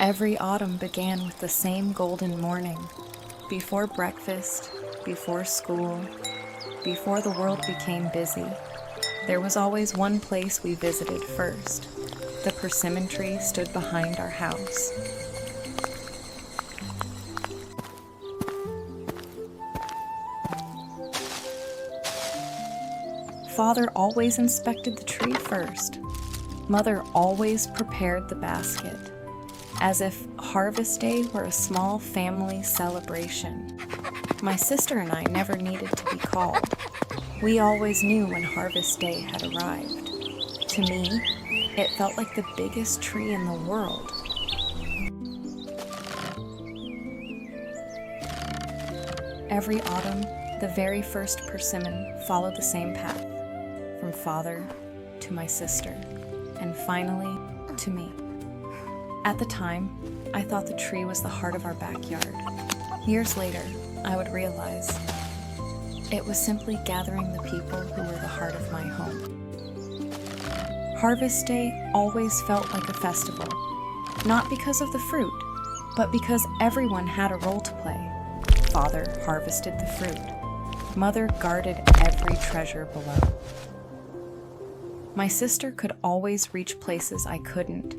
Every autumn began with the same golden morning. Before breakfast, before school, before the world became busy, there was always one place we visited first. The persimmon tree stood behind our house. Father always inspected the tree first. Mother always prepared the basket, as if harvest day were a small family celebration. My sister and I never needed to be called. We always knew when harvest day had arrived. To me, it felt like the biggest tree in the world. Every autumn, the very first persimmon followed the same path, from Father to my sister, and finally to me. At the time, I thought the tree was the heart of our backyard. Years later, I would realize it was simply gathering the people who were the heart of my home. Harvest Day always felt like a festival, not because of the fruit, but because everyone had a role to play. Father harvested the fruit. Mother guarded every treasure below. My sister could always reach places I couldn't.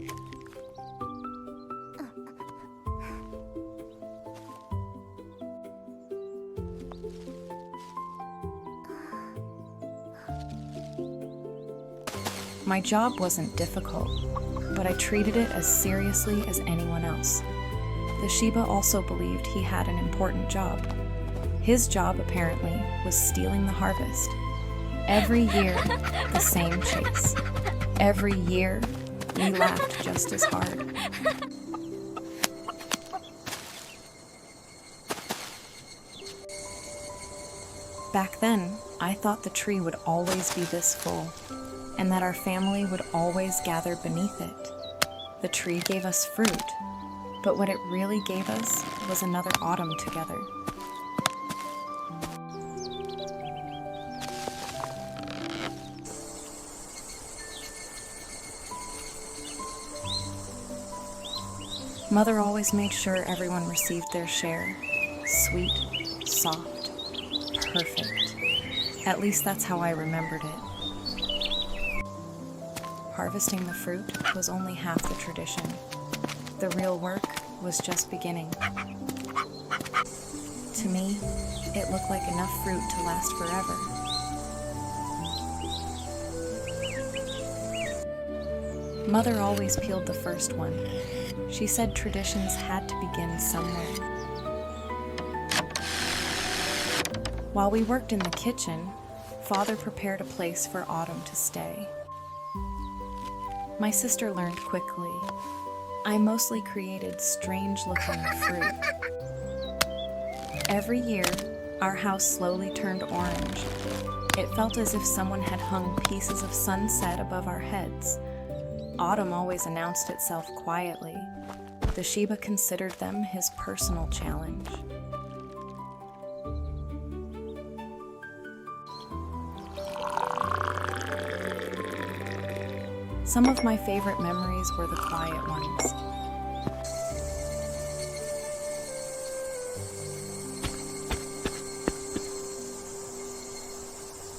My job wasn't difficult, but I treated it as seriously as anyone else. The Shiba also believed he had an important job. His job, apparently, was stealing the harvest. Every year, the same chase. Every year, we laughed just as hard. Back then, I thought the tree would always be this full, and that our family would always gather beneath it. The tree gave us fruit, but what it really gave us was another autumn together. Mother always made sure everyone received their share. Sweet, soft, perfect. At least that's how I remembered it. Harvesting the fruit was only half the tradition. The real work was just beginning. To me, it looked like enough fruit to last forever. Mother always peeled the first one. She said traditions had to begin somewhere. While we worked in the kitchen, Father prepared a place for autumn to stay. My sister learned quickly. I mostly created strange-looking fruit. Every year, our house slowly turned orange. It felt as if someone had hung pieces of sunset above our heads. Autumn always announced itself quietly. The Shiba considered them his personal challenge. Some of my favorite memories were the quiet ones.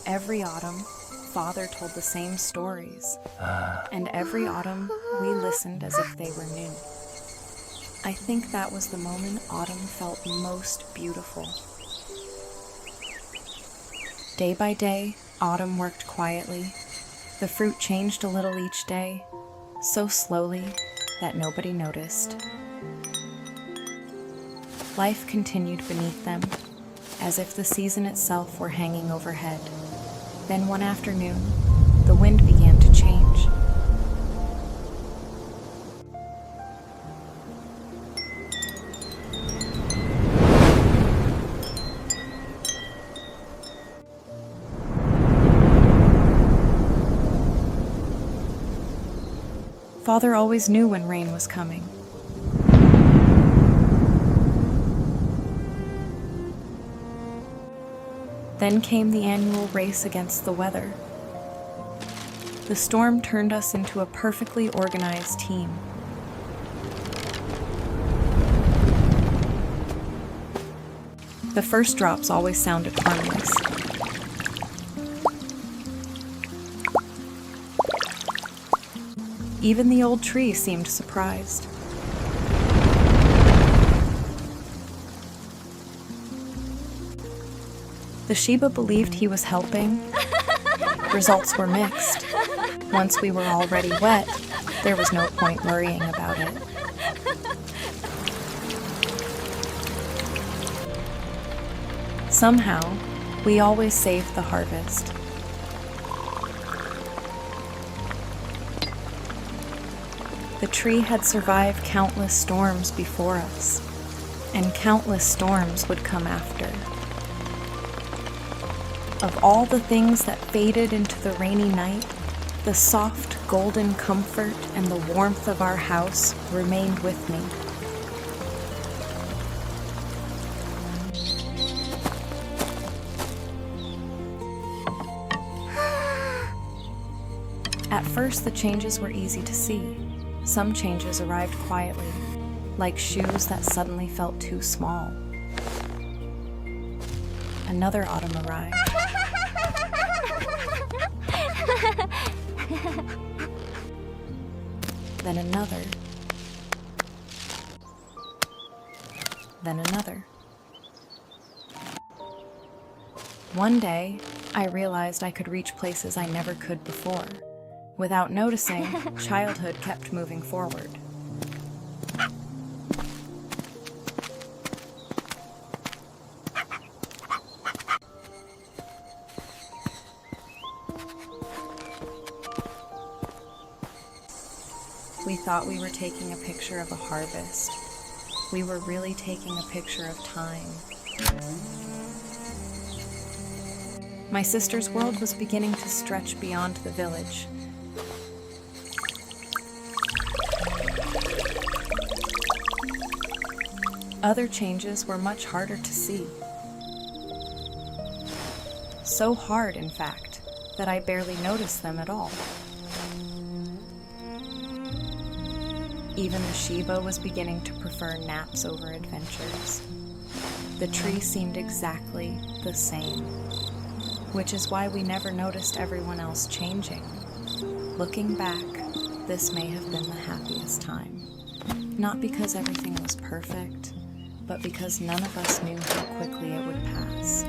Every autumn, Father told the same stories, and every autumn we listened as if they were new. I think that was the moment autumn felt most beautiful. Day by day, autumn worked quietly. The fruit changed a little each day, so slowly that nobody noticed. Life continued beneath them, as if the season itself were hanging overhead. Then one afternoon, the wind began to change. Father always knew when rain was coming. Then came the annual race against the weather. The storm turned us into a perfectly organized team. The first drops always sounded harmless. Even the old tree seemed surprised. The Shiba believed he was helping. Results were mixed. Once we were already wet, there was no point worrying about it. Somehow, we always saved the harvest. The tree had survived countless storms before us, and countless storms would come after. Of all the things that faded into the rainy night, the soft golden comfort and the warmth of our house remained with me. At first, the changes were easy to see. Some changes arrived quietly, like shoes that suddenly felt too small. Another autumn arrived. Then another. Then another. One day, I realized I could reach places I never could before. Without noticing, childhood kept moving forward. We thought we were taking a picture of a harvest. We were really taking a picture of time. My sister's world was beginning to stretch beyond the village. Other changes were much harder to see. So hard, in fact, that I barely noticed them at all. Even the Shiba was beginning to prefer naps over adventures. The tree seemed exactly the same, which is why we never noticed everyone else changing. Looking back, this may have been the happiest time. Not because everything was perfect, but because none of us knew how quickly it would pass.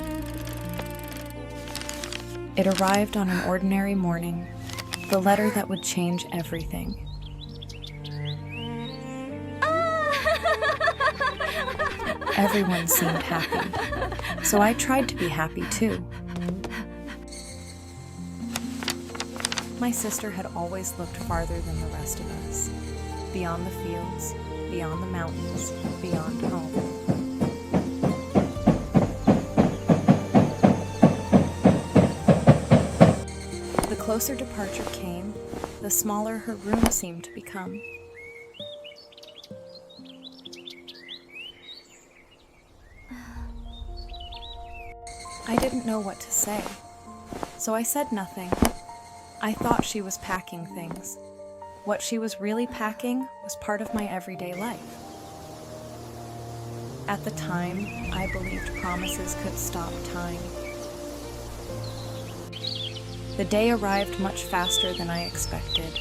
It arrived on an ordinary morning, the letter that would change everything. Everyone seemed happy, so I tried to be happy too. My sister had always looked farther than the rest of us, beyond the fields, beyond the mountains, beyond home. The closer departure came, the smaller her room seemed to become. I didn't know what to say, so I said nothing. I thought she was packing things. What she was really packing was part of my everyday life. At the time, I believed promises could stop time. The day arrived much faster than I expected.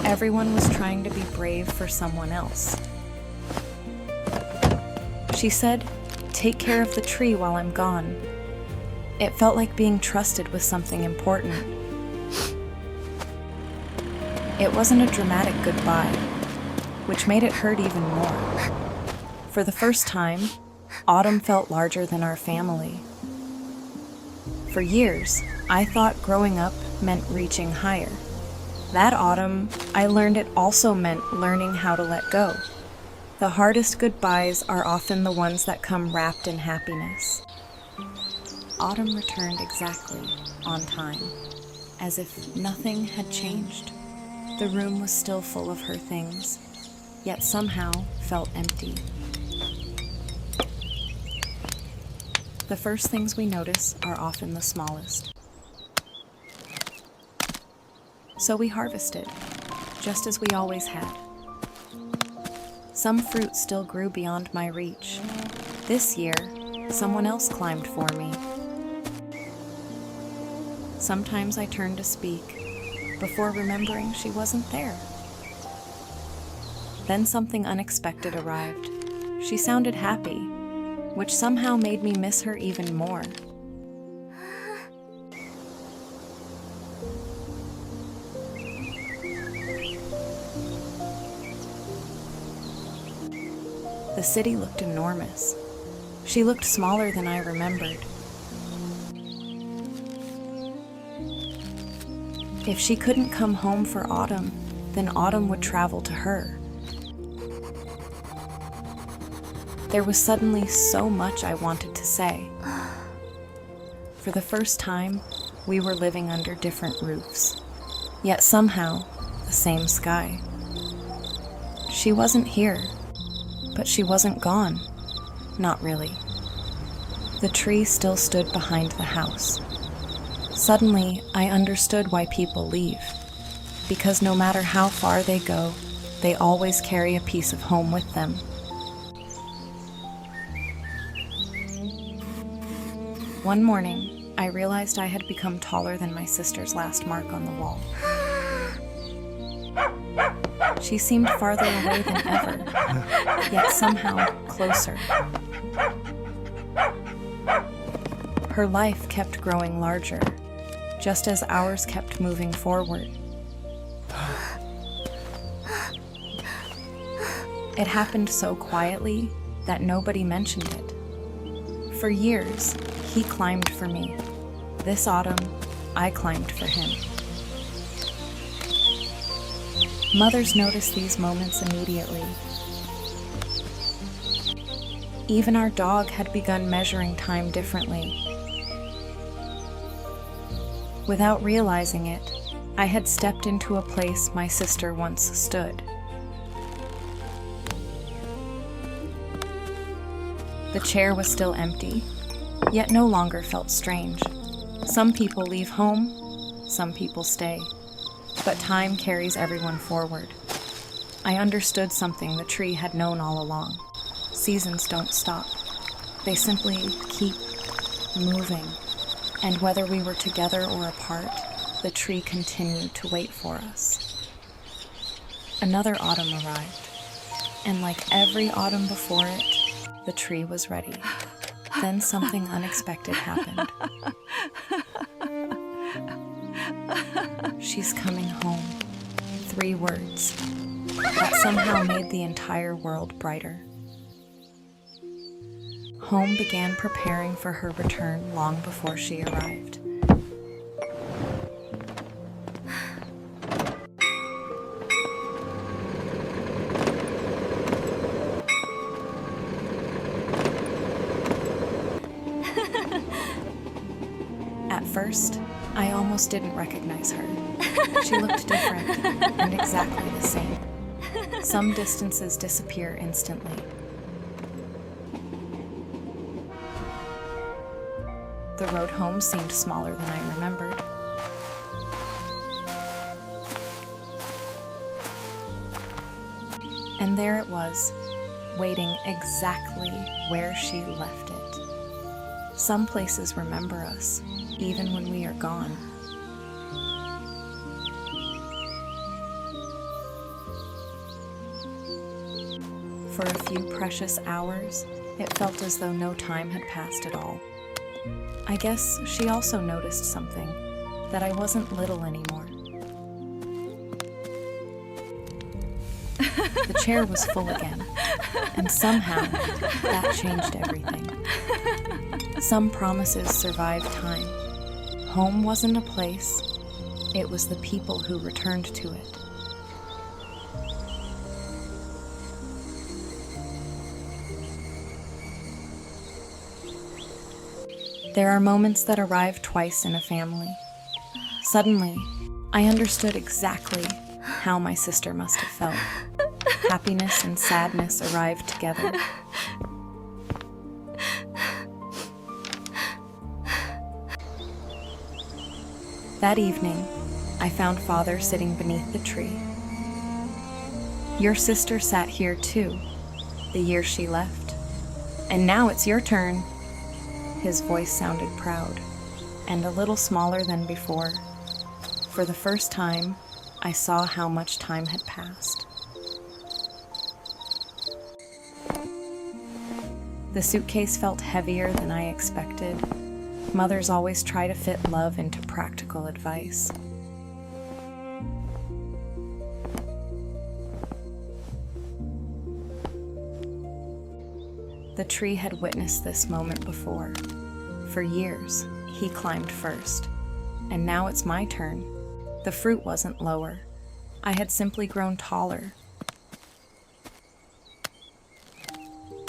Everyone was trying to be brave for someone else. She said, "Take care of the tree while I'm gone." It felt like being trusted with something important. It wasn't a dramatic goodbye, which made it hurt even more. For the first time, autumn felt larger than our family. For years, I thought growing up meant reaching higher. That autumn, I learned it also meant learning how to let go. The hardest goodbyes are often the ones that come wrapped in happiness. Autumn returned exactly on time, as if nothing had changed. The room was still full of her things, yet somehow felt empty. The first things we notice are often the smallest. So we harvested, just as we always had. Some fruit still grew beyond my reach. This year, someone else climbed for me. Sometimes I turned to speak, before remembering she wasn't there. Then something unexpected arrived. She sounded happy, which somehow made me miss her even more. The city looked enormous. She looked smaller than I remembered. If she couldn't come home for autumn, then autumn would travel to her. There was suddenly so much I wanted to say. For the first time, we were living under different roofs, yet somehow the same sky. She wasn't here, but she wasn't gone. Not really. The tree still stood behind the house. Suddenly, I understood why people leave. Because no matter how far they go, they always carry a piece of home with them. One morning, I realized I had become taller than my sister's last mark on the wall. She seemed farther away than ever, yet somehow closer. Her life kept growing larger, just as ours kept moving forward. It happened so quietly that nobody mentioned it. For years, he climbed for me. This autumn, I climbed for him. Mothers notice these moments immediately. Even our dog had begun measuring time differently. Without realizing it, I had stepped into a place my sister once stood. The chair was still empty, yet no longer felt strange. Some people leave home, some people stay, but time carries everyone forward. I understood something the tree had known all along. Seasons don't stop. They simply keep moving. And whether we were together or apart, the tree continued to wait for us. Another autumn arrived, and like every autumn before it, the tree was ready. Then something unexpected happened. She's coming home. 3 words that somehow made the entire world brighter. Home began preparing for her return long before she arrived. At first, I almost didn't recognize her. She looked different and exactly the same. Some distances disappear instantly. The road home seemed smaller than I remembered. And there it was, waiting exactly where she left it. Some places remember us, even when we are gone. For a few precious hours, it felt as though no time had passed at all. I guess she also noticed something, that I wasn't little anymore. The chair was full again, and somehow that changed everything. Some promises survived time. Home wasn't a place, it was the people who returned to it. There are moments that arrive twice in a family. Suddenly, I understood exactly how my sister must have felt. Happiness and sadness arrived together. That evening, I found Father sitting beneath the tree. Your sister sat here too, the year she left. And now it's your turn. His voice sounded proud, and a little smaller than before. For the first time, I saw how much time had passed. The suitcase felt heavier than I expected. Mothers always try to fit love into practical advice. The tree had witnessed this moment before. For years, he climbed first. And now it's my turn. The fruit wasn't lower. I had simply grown taller.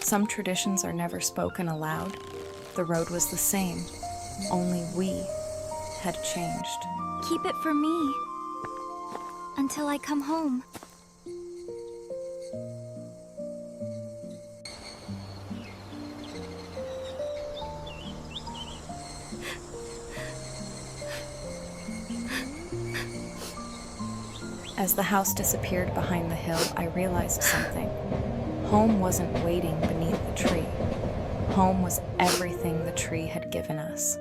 Some traditions are never spoken aloud. The road was the same, only we had changed. Keep it for me until I come home. As the house disappeared behind the hill, I realized something. Home wasn't waiting beneath the tree. Home was everything the tree had given us.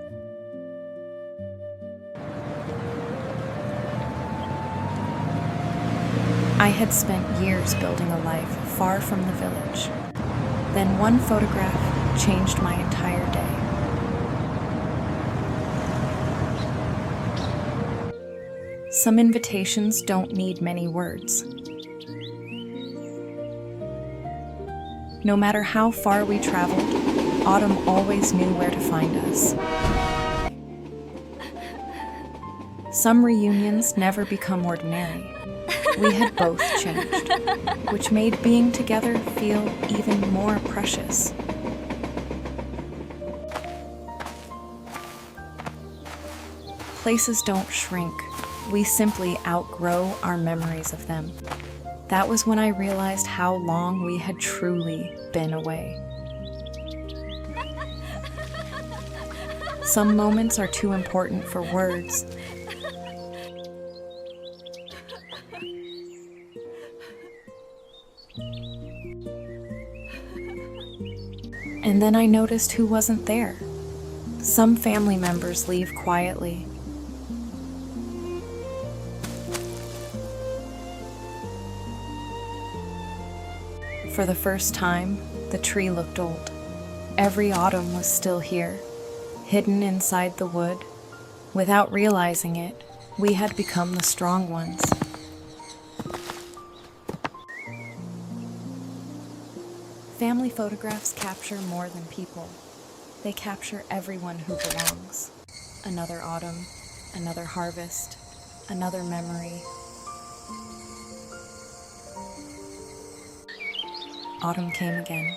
I had spent years building a life far from the village. Then one photograph changed my entire day. Some invitations don't need many words. No matter how far we traveled, Autumn always knew where to find us. Some reunions never become ordinary. We had both changed, which made being together feel even more precious. Places don't shrink. We simply outgrow our memories of them. That was when I realized how long we had truly been away. Some moments are too important for words. And then I noticed who wasn't there. Some family members leave quietly. For the first time, the tree looked old. Every autumn was still here, hidden inside the wood. Without realizing it, we had become the strong ones. Family photographs capture more than people. They capture everyone who belongs. Another autumn, another harvest, another memory. Autumn came again,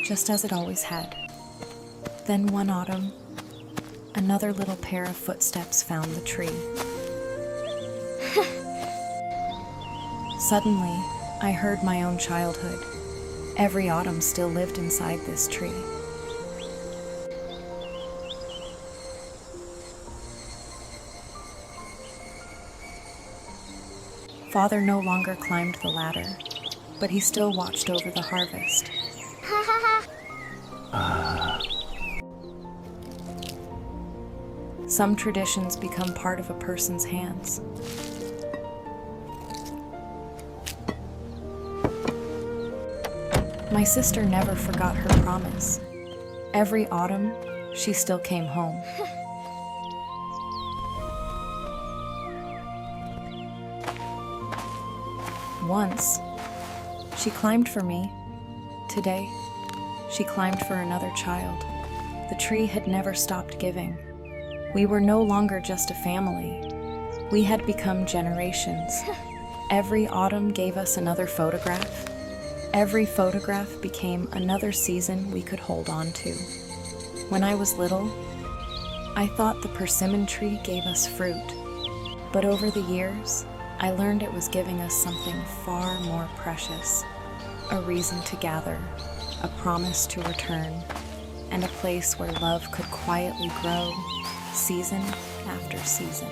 just as it always had. Then one autumn, another little pair of footsteps found the tree. Suddenly, I heard my own childhood. Every autumn still lived inside this tree. Father no longer climbed the ladder, but he still watched over the harvest. Some traditions become part of a person's hands. My sister never forgot her promise. Every autumn, she still came home. Once, she climbed for me. Today, she climbed for another child. The tree had never stopped giving. We were no longer just a family. We had become generations. Every autumn gave us another photograph. Every photograph became another season we could hold on to. When I was little, I thought the persimmon tree gave us fruit. But over the years, I learned it was giving us something far more precious. A reason to gather, a promise to return, and a place where love could quietly grow, season after season.